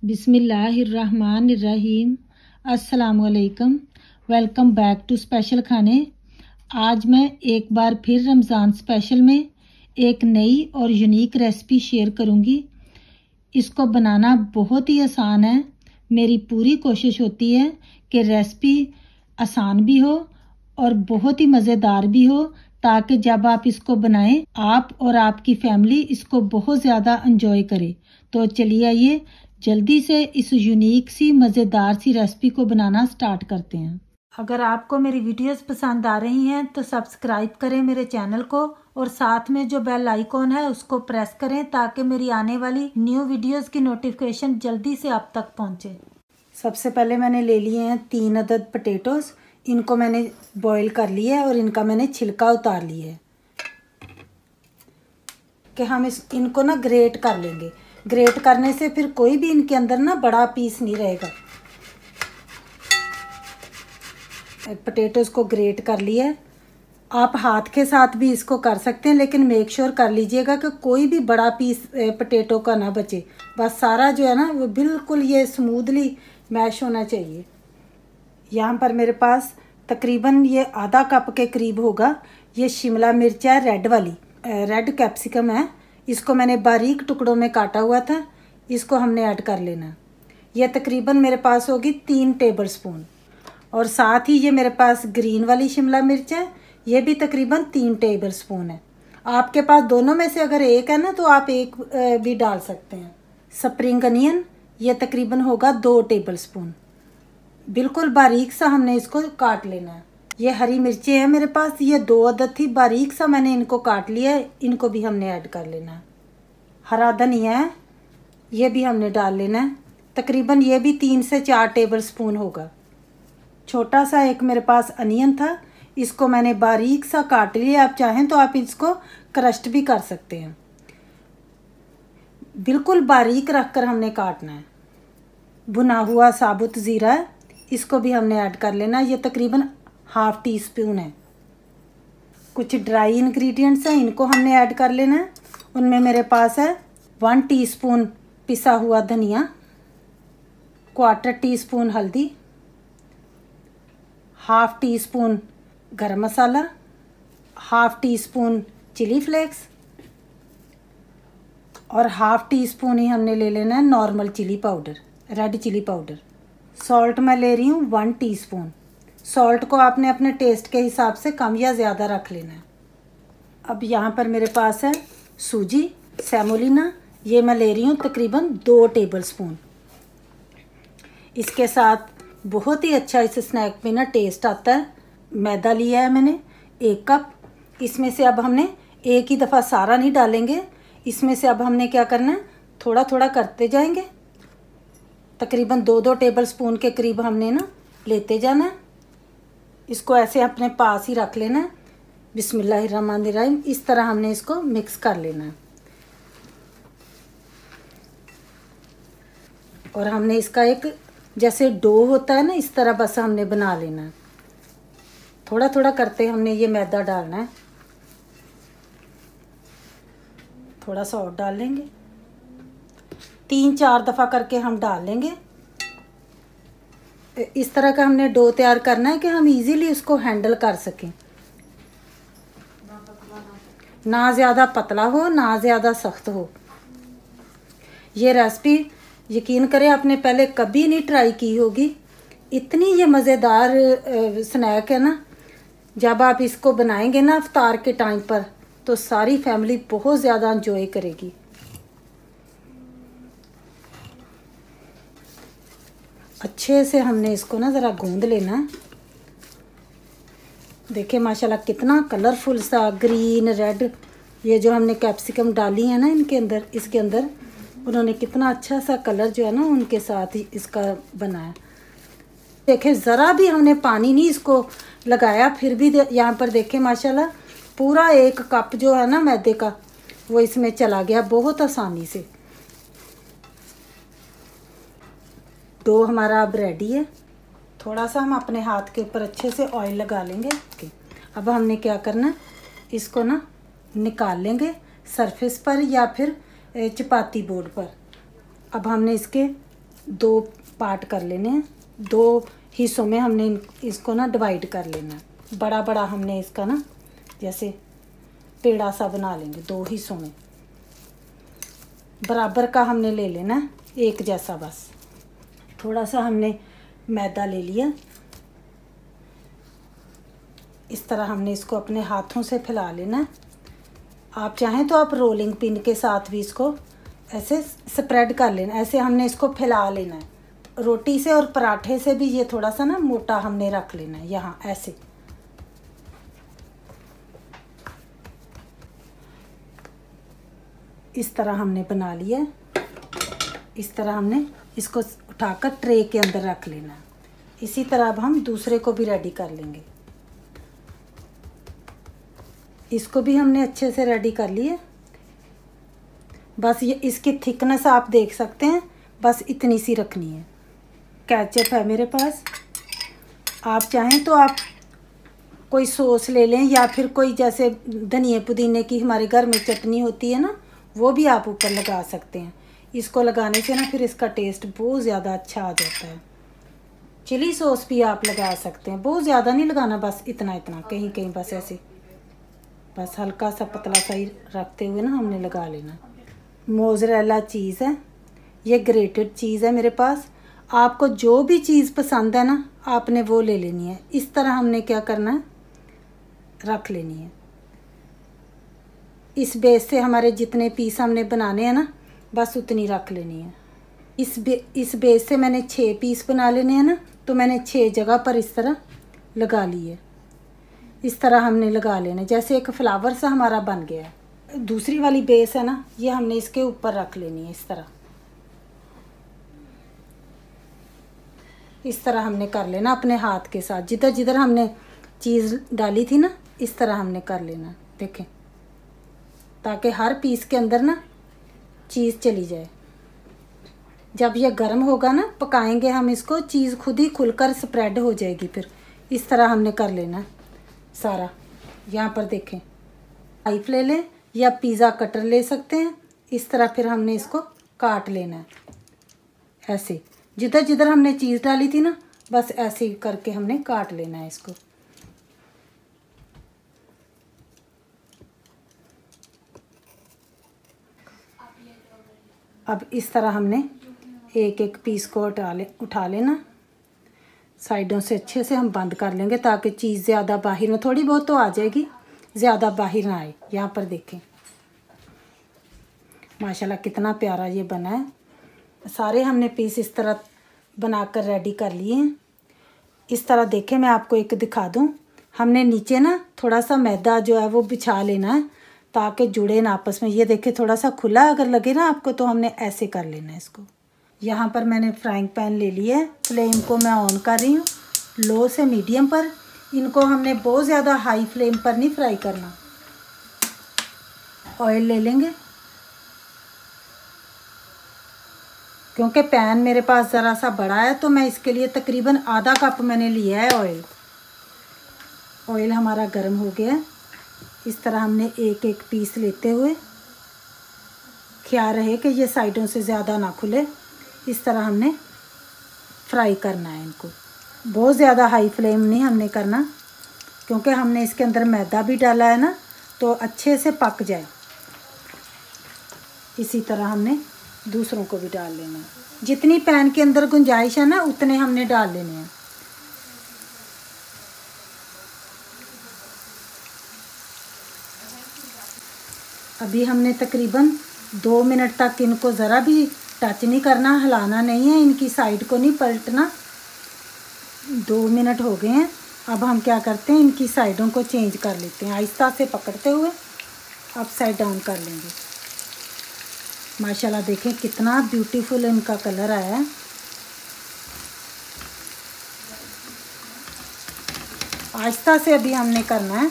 बिस्मिल्लाहिर्रहमानिर्रहीम। अस्सलामुअलैकुम। Welcome back to special खाने। आज मैं एक बार फिर रमज़ान स्पेशल में एक नई और यूनिक रेसिपी शेयर करूंगी। इसको बनाना बहुत ही आसान है। मेरी पूरी कोशिश होती है कि रेसिपी आसान भी हो और बहुत ही मज़ेदार भी हो, ताकि जब आप इसको बनाएं आप और आपकी फैमिली इसको बहुत ज़्यादा इंजॉय करे। तो चलिए आइए जल्दी से इस यूनिक सी मज़ेदार सी रेसिपी को बनाना स्टार्ट करते हैं। अगर आपको मेरी वीडियोस पसंद आ रही हैं तो सब्सक्राइब करें मेरे चैनल को और साथ में जो बेल आइकॉन है उसको प्रेस करें, ताकि मेरी आने वाली न्यू वीडियोस की नोटिफिकेशन जल्दी से आप तक पहुंचे। सबसे पहले मैंने ले लिए हैं 3 अदद पोटैटोज़। इनको मैंने बॉईल कर लिया है और इनका मैंने छिलका उतार लिया है कि हम इनको ना ग्रेट कर लेंगे। ग्रेट करने से फिर कोई भी इनके अंदर ना बड़ा पीस नहीं रहेगा। पोटैटोज़ को ग्रेट कर लिया है। आप हाथ के साथ भी इसको कर सकते हैं, लेकिन मेक श्योर कर लीजिएगा कि कोई भी बड़ा पीस पोटैटो का ना बचे। बस सारा जो है ना वो बिल्कुल ये स्मूथली मैश होना चाहिए। यहाँ पर मेरे पास तकरीबन ये आधा कप के करीब होगा ये शिमला मिर्च है, रेड वाली रेड कैप्सिकम है। इसको मैंने बारीक टुकड़ों में काटा हुआ था। इसको हमने ऐड कर लेना। ये तकरीबन मेरे पास होगी 3 टेबल स्पून। और साथ ही ये मेरे पास ग्रीन वाली शिमला मिर्च है, ये भी तकरीबन 3 टेबल स्पून है। आपके पास दोनों में से अगर एक है ना तो आप एक भी डाल सकते हैं। स्प्रिंग अनियन ये तकरीबन होगा 2 टेबल स्पून। बिल्कुल बारीक सा हमने इसको काट लेना है। ये हरी मिर्चें हैं मेरे पास, ये 2 अदद थी, बारीक सा मैंने इनको काट लिया है। इनको भी हमने ऐड कर लेना है। हरा धनिया है, ये भी हमने डाल लेना है। तकरीबन ये भी 3 से 4 टेबल स्पून होगा। छोटा सा एक मेरे पास अनियन था, इसको मैंने बारीक सा काट लिया। आप चाहें तो आप इसको क्रस्ट भी कर सकते हैं। बिल्कुल बारीक रख कर हमने काटना है। भुना हुआ साबुत ज़ीरा है, इसको भी हमने ऐड कर लेना। ये तकरीबन ½ टीस्पून है। कुछ ड्राई इंग्रेडिएंट्स हैं, इनको हमने ऐड कर लेना है। उनमें मेरे पास है 1 टीस्पून पिसा हुआ धनिया, 1/4 टीस्पून हल्दी, ½ टीस्पून गरम मसाला, ½ टीस्पून चिली फ्लेक्स और ½ टीस्पून ही हमने ले लेना है normal chilli powder, red chilli powder. Salt मैं ले रही हूँ 1 टीस्पून। सॉल्ट को आपने अपने टेस्ट के हिसाब से कम या ज़्यादा रख लेना है। अब यहाँ पर मेरे पास है सूजी सेमोलिना, ये मैं ले रही हूँ तकरीबन 2 टेबल स्पून। इसके साथ बहुत ही अच्छा इस स्नैक में ना टेस्ट आता है। मैदा लिया है मैंने 1 कप। इसमें से अब हमने एक ही दफ़ा सारा नहीं डालेंगे। इसमें से अब हमने क्या करना है, थोड़ा थोड़ा करते जाएंगे। तकरीबन 2-2 टेबल स्पून के करीब हमने ना लेते जाना है। इसको ऐसे अपने पास ही रख लेना है। बिस्मिल्लाहिर्रहमानिर्रहीम। इस तरह हमने इसको मिक्स कर लेना है और हमने इसका एक जैसे डो होता है ना, इस तरह बस हमने बना लेना है। थोड़ा थोड़ा करते हमने ये मैदा डालना है। थोड़ा सा और डाल लेंगे, 3-4 दफ़ा करके हम डाल लेंगे। इस तरह का हमने डो तैयार करना है कि हम इजीली उसको हैंडल कर सकें। ना ज़्यादा पतला हो ना ज़्यादा सख्त हो। ये रेसिपी यकीन करें आपने पहले कभी नहीं ट्राई की होगी। इतनी ये मज़ेदार स्नैक है ना, जब आप इसको बनाएंगे ना इफ्तार के टाइम पर तो सारी फैमिली बहुत ज़्यादा इंजॉय करेगी। अच्छे से हमने इसको ना ज़रा गूंद लेना। देखिए माशाल्लाह कितना कलरफुल सा ग्रीन रेड, ये जो हमने कैप्सिकम डाली है ना इनके अंदर, इसके अंदर उन्होंने कितना अच्छा सा कलर जो है ना उनके साथ ही इसका बनाया। देखें ज़रा भी हमने पानी नहीं इसको लगाया, फिर भी यहाँ पर देखें माशाल्लाह पूरा 1 कप जो है ना मैदे का वो इसमें चला गया बहुत आसानी से। डो हमारा अब रेडी है। थोड़ा सा हम अपने हाथ के ऊपर अच्छे से ऑयल लगा लेंगे। अब हमने क्या करना, इसको ना निकाल लेंगे सरफेस पर या फिर चपाती बोर्ड पर। अब हमने इसके दो पार्ट कर लेने हैं, दो हिस्सों में हमने इसको ना डिवाइड कर लेना है। बड़ा बड़ा हमने इसका ना जैसे पेड़ा सा बना लेंगे, दो हिस्सों में बराबर का हमने ले लेना है, एक जैसा। बस थोड़ा सा हमने मैदा ले लिया, इस तरह हमने इसको अपने हाथों से फैला लेना है। आप चाहें तो आप रोलिंग पिन के साथ भी इसको ऐसे स्प्रेड कर लेना, ऐसे हमने इसको फैला लेना है। रोटी से और पराठे से भी ये थोड़ा सा ना मोटा हमने रख लेना है, यहाँ ऐसे। इस तरह हमने बना लिया। इस तरह हमने इसको उठाकर ट्रे के अंदर रख लेना है। इसी तरह अब हम दूसरे को भी रेडी कर लेंगे। इसको भी हमने अच्छे से रेडी कर लिए। बस ये इसकी थिकनेस आप देख सकते हैं, बस इतनी सी रखनी है। केचप है मेरे पास, आप चाहें तो आप कोई सॉस ले लें, या फिर कोई जैसे धनिया पुदीने की हमारे घर में चटनी होती है ना, वो भी आप ऊपर लगा सकते हैं। इसको लगाने से ना फिर इसका टेस्ट बहुत ज़्यादा अच्छा आ जाता है। चिली सॉस भी आप लगा सकते हैं, बहुत ज़्यादा नहीं लगाना, बस इतना इतना कहीं कहीं, बस ऐसे, बस हल्का सा पतला सा ही रखते हुए ना हमने लगा लेना। मोज़रेला चीज़ है, ये ग्रेटेड चीज़ है मेरे पास। आपको जो भी चीज़ पसंद है ना, आपने वो ले लेनी है। इस तरह हमने क्या करना है, रख लेनी है। इस बेस से हमारे जितने पीस हमने बनाने हैं ना, बस उतनी रख लेनी है। इस बेस से मैंने 6 पीस बना लेने हैं ना, तो मैंने 6 जगह पर इस तरह लगा ली है। इस तरह हमने लगा लेना, जैसे एक फ्लावर सा हमारा बन गया है। दूसरी वाली बेस है ना, ये हमने इसके ऊपर रख लेनी है। इस तरह हमने कर लेना अपने हाथ के साथ, जिधर जिधर हमने चीज़ डाली थी ना, इस तरह हमने कर लेना। देखें, ताकि हर पीस के अंदर ना चीज़ चली जाए। जब ये गर्म होगा ना, पकाएंगे हम इसको, चीज़ खुद ही खुलकर स्प्रेड हो जाएगी। फिर इस तरह हमने कर लेना सारा। यहाँ पर देखें, नाइफ ले लें या पिज़्ज़ा कटर ले सकते हैं। इस तरह फिर हमने इसको काट लेना है, ऐसे जिधर जिधर हमने चीज़ डाली थी ना, बस ऐसे ही करके हमने काट लेना है इसको। अब इस तरह हमने एक एक पीस को उठा लेना। साइडों से अच्छे से हम बंद कर लेंगे, ताकि चीज़ ज़्यादा बाहर में, थोड़ी बहुत तो आ जाएगी, ज़्यादा बाहर ना आए। यहाँ पर देखें माशाल्लाह कितना प्यारा ये बना है। सारे हमने पीस इस तरह बनाकर रेडी कर लिए हैं। इस तरह देखें, मैं आपको एक दिखा दूँ। हमने नीचे ना थोड़ा सा मैदा जो है वो बिछा लेना है, ताकि जुड़े ना आपस में। ये देखें, थोड़ा सा खुला अगर लगे ना आपको, तो हमने ऐसे कर लेना है इसको। यहाँ पर मैंने फ्राइंग पैन ले लिया है। फ्लेम को मैं ऑन कर रही हूँ, लो से मीडियम पर। इनको हमने बहुत ज़्यादा हाई फ्लेम पर नहीं फ्राई करना। ऑयल ले लेंगे, क्योंकि पैन मेरे पास ज़रा सा बड़ा है, तो मैं इसके लिए तकरीबन आधा कप मैंने लिया है ऑयल। ऑयल हमारा गर्म हो गया है। इस तरह हमने एक एक पीस लेते हुए, ख्याल रहे कि ये साइडों से ज़्यादा ना खुले, इस तरह हमने फ्राई करना है इनको। बहुत ज़्यादा हाई फ्लेम नहीं हमने करना, क्योंकि हमने इसके अंदर मैदा भी डाला है ना, तो अच्छे से पक जाए। इसी तरह हमने दूसरों को भी डाल लेना है। जितनी पैन के अंदर गुंजाइश है ना, उतने हमने डाल लेने हैं। अभी हमने तकरीबन 2 मिनट तक इनको ज़रा भी टच नहीं करना, हिलाना नहीं है, इनकी साइड को नहीं पलटना। 2 मिनट हो गए हैं। अब हम क्या करते हैं, इनकी साइडों को चेंज कर लेते हैं। आहिस्ता से पकड़ते हुए अपसाइड डाउन कर लेंगे। माशाल्लाह देखें कितना ब्यूटीफुल इनका कलर आया है। आहिस्ता से अभी हमने करना है।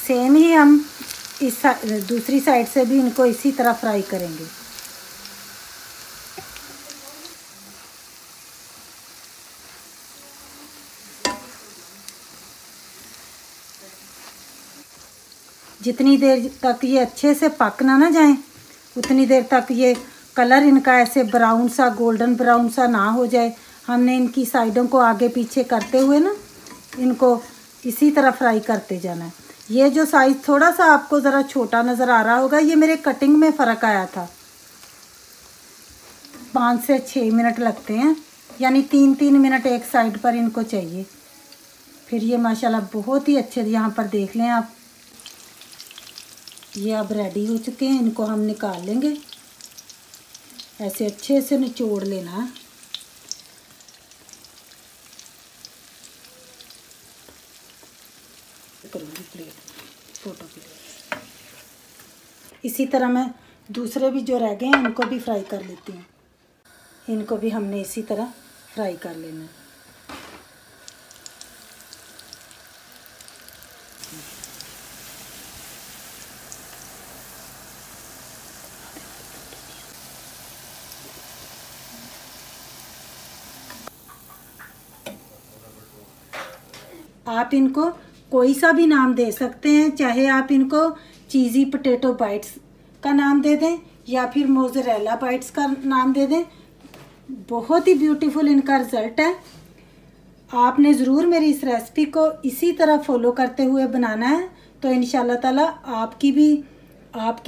सेम ही हम इस दूसरी साइड से भी इनको इसी तरह फ्राई करेंगे। जितनी देर तक ये अच्छे से पक ना जाएं उतनी देर तक ये कलर इनका ऐसे ब्राउन सा, गोल्डन ब्राउन सा ना हो जाए। हमने इनकी साइडों को आगे पीछे करते हुए ना इनको इसी तरह फ्राई करते जाना है। ये जो साइज़ थोड़ा सा आपको ज़रा छोटा नज़र आ रहा होगा, ये मेरे कटिंग में फ़र्क आया था। 5 से 6 मिनट लगते हैं, यानी 3-3 मिनट एक साइड पर इनको चाहिए। फिर ये माशाल्लाह बहुत ही अच्छे, यहाँ पर देख लें आप, ये अब रेडी हो चुके हैं। इनको हम निकाल लेंगे, ऐसे अच्छे से निचोड़ लेना है। करूँगी प्लेट, फोटो प्लेट। इसी तरह मैं दूसरे भी जो रह गए हैं इनको भी फ्राई कर लेती हूँ। इनको भी हमने इसी तरह फ्राई कर लेना है। आप इनको कोई सा भी नाम दे सकते हैं, चाहे आप इनको चीज़ी पोटैटो बाइट्स का नाम दे दें या फिर मोज़रेला बाइट्स का नाम दे दें। बहुत ही ब्यूटीफुल इनका रिज़ल्ट है। आपने ज़रूर मेरी इस रेसिपी को इसी तरह फॉलो करते हुए बनाना है, तो इंशाल्लाह ताला आपकी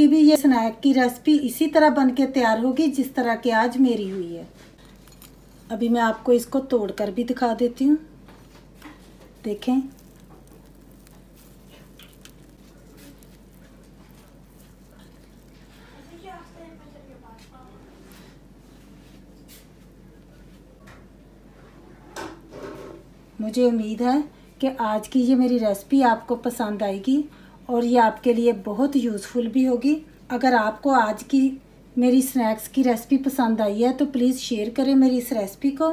भी ये स्नैक की रेसिपी इसी तरह बन के तैयार होगी जिस तरह की आज मेरी हुई है। अभी मैं आपको इसको तोड़कर भी दिखा देती हूँ, देखें। मुझे उम्मीद है कि आज की ये मेरी रेसिपी आपको पसंद आएगी और ये आपके लिए बहुत यूज़फुल भी होगी। अगर आपको आज की मेरी स्नैक्स की रेसिपी पसंद आई है तो प्लीज़ शेयर करें मेरी इस रेसिपी को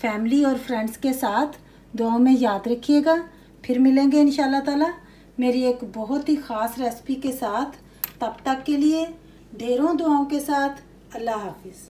फैमिली और फ्रेंड्स के साथ। दुआओं में याद रखिएगा। फिर मिलेंगे इंशाल्लाह ताला मेरी एक बहुत ही ख़ास रेसिपी के साथ। तब तक के लिए ढेरों दुआओं के साथ अल्लाह हाफिज़।